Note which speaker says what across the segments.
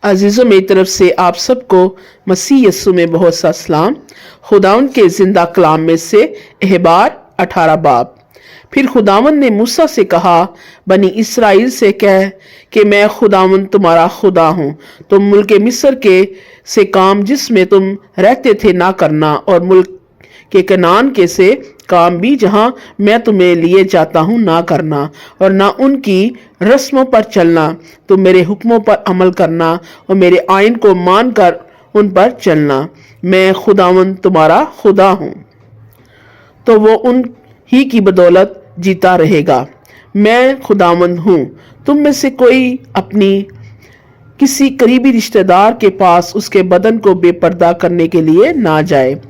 Speaker 1: अजीज़ों, मेरी तरफ से आप सबको मसीह यस्सु में बहुत सा सलाम। खुदावंद के जिंदा कलाम में से एहबार 18 बाब। फिर खुदावंद ने मूसा से कहा, बनी इसराइल से कह कि मैं खुदावंद तुम्हारा खुदा हूँ। तुम मुल्क मिस्र के से काम जिसमें तुम रहते थे ना करना, और मुल्क के कनान के से काम भी जहाँ मैं तुम्हें लिए जाता हूँ ना करना, और ना उनकी रस्मों पर चलना। तुम मेरे हुक्मों पर अमल करना और मेरे आइन को मान कर उन पर चलना। मैं खुदावंद तुम्हारा खुदा हूँ, तो वो उन ही की बदौलत जीता रहेगा। मैं खुदावंद हूँ। तुम में से कोई अपनी किसी करीबी रिश्तेदार के पास उसके बदन को बेपर्दा करने के लिए ना जाए।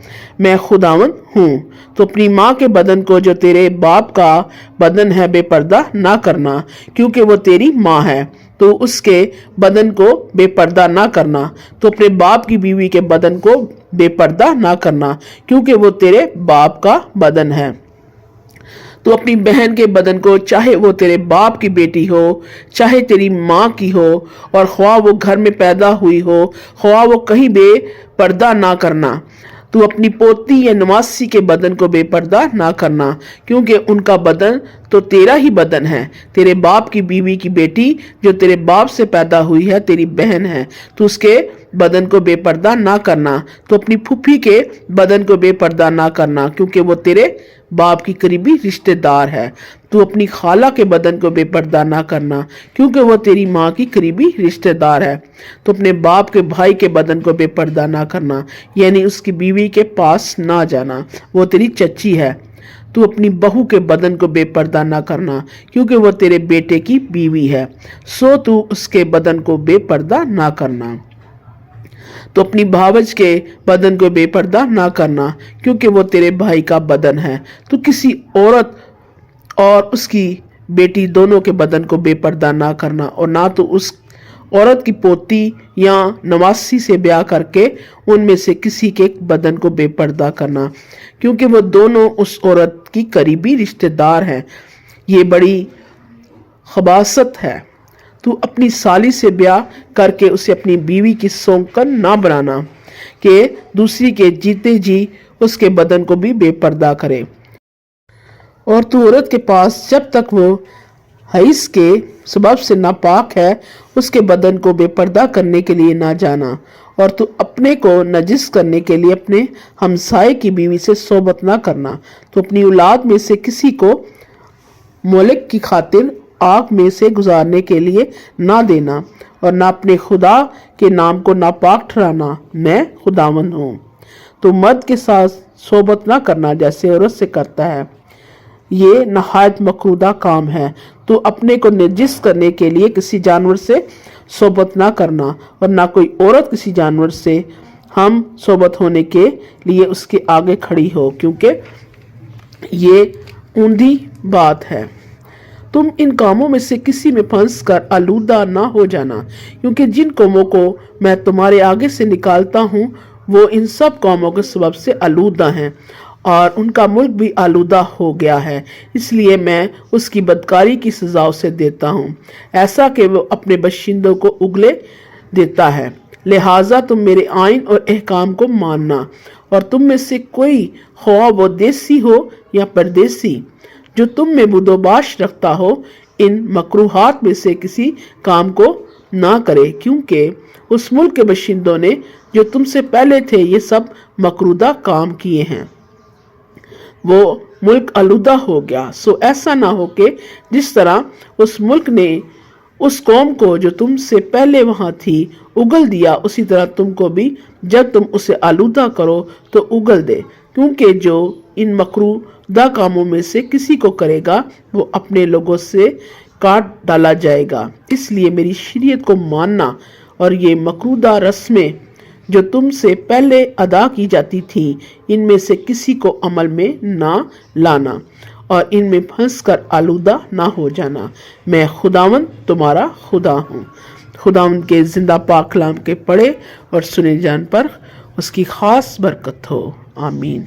Speaker 1: मैं खुदावंद हूँ। तो अपनी माँ के बदन को जो तेरे बाप का बदन है बेपर्दा ना करना, क्योंकि वो तेरी माँ है। तो उसके बदन को बेपर्दा ना करना। तो अपने बाप की बीवी के बदन को बेपर्दा ना करना, क्योंकि वो तेरे बाप का बदन है। तो अपनी बहन के बदन को, चाहे वो तेरे बाप की बेटी हो, चाहे तेरी माँ की हो, और ख्वाह वो घर में पैदा हुई हो, ख्वाह वो कहीं बेपर्दा ना करना। तू अपनी पोती या नवासी के बदन को बेपर्दा ना करना, क्योंकि उनका बदन तो तेरा ही बदन है। तेरे बाप की बीवी की बेटी जो तेरे बाप से पैदा हुई है तेरी बहन है। तू उसके बदन को बेपर्दा ना करना। तो अपनी फूफी के बदन को बेपर्दा ना करना, क्योंकि वो तेरे बाप की करीबी रिश्तेदार है। तू अपनी खाला के बदन को बेपर्दा ना करना, क्योंकि वो तेरी माँ की करीबी रिश्तेदार है। तो अपने बाप के भाई के बदन को बेपर्दा ना करना, यानी उसकी बीवी के पास ना जाना, वो तेरी चच्ची है। तू अपनी बहू के बदन को बेपर्दा ना करना, क्योंकि वो तेरे बेटे की बीवी है। सो तू उसके बदन को बेपर्दा ना करना। तो अपनी भावज के बदन को बेपर्दा ना करना, क्योंकि वो तेरे भाई का बदन है। तो किसी औरत और उसकी बेटी दोनों के बदन को बेपर्दा ना करना, और ना तो उस औरत की पोती या नवासी से ब्याह करके उनमें से किसी के बदन को बेपर्दा करना, क्योंकि वो दोनों उस औरत की करीबी रिश्तेदार हैं। ये बड़ी खबासत है। तू अपनी साली से ब्याह करके उसे अपनी बीवी की सौंकन ना बनाना कि दूसरी के जीते जी उसके बदन को भी बेपर्दा करे। और तू औरत के पास जब तक वो हैस के सबब से नापाक है उसके बदन को बेपर्दा करने के लिए ना जाना। और तू अपने को नजिस करने के लिए अपने हमसाए की बीवी से सोबत ना करना। तो अपनी औलाद में से किसी को मोलिक की खातिर आग में से गुजारने के लिए ना देना, और ना अपने खुदा के नाम को नापाक ठहराना। मैं खुदावंद हूँ। तो मर्द के साथ सोबत ना करना जैसे औरत से करता है, ये नहायत मकरूदा काम है। तो अपने को नजिस करने के लिए किसी जानवर से सोबत ना करना, और ना कोई औरत किसी जानवर से हम सोबत होने के लिए उसके आगे खड़ी हो, क्योंकि ये ऊंधी बात है। तुम इन कामों में से किसी में फंस कर आलूदा ना हो जाना, क्योंकि जिन कौमों को मैं तुम्हारे आगे से निकालता हूँ वो इन सब कौमों के सबब से आलूदा हैं, और उनका मुल्क भी आलूदा हो गया है। इसलिए मैं उसकी बदकारी की सजा उसे देता हूँ, ऐसा कि वो अपने बशिंदों को उगले देता है। लिहाजा तुम मेरे आइन और अहकाम को मानना। और तुम में से कोई, ख्वाह वो देसी हो या परदेसी, जो तुम में बुदोबाश रखता हो, इन मकरूहात में से किसी काम को ना करे, क्योंकि उस मुल्क के बशिंदों ने जो तुमसे पहले थे ये सब मकरूदा काम किए हैं। वो मुल्क आलूदा हो गया। सो ऐसा ना हो कि जिस तरह उस मुल्क ने उस कौम को जो तुमसे पहले वहां थी उगल दिया, उसी तरह तुमको भी जब तुम उसे आलूदा करो तो उगल दे। क्योंकि जो इन मकरूदा कामों में से किसी को करेगा वो अपने लोगों से काट डाला जाएगा। इसलिए मेरी शरीयत को मानना और ये मकरूदा रस्में जो तुमसे पहले अदा की जाती थी, इनमें से किसी को अमल में ना लाना, और इनमें फंस कर आलूदा ना हो जाना। मैं खुदावंद तुम्हारा खुदा हूँ। खुदावंद के जिंदा पाक कलाम के पढ़े और सुने जान पर उसकी खास बरकत हो। आमीन।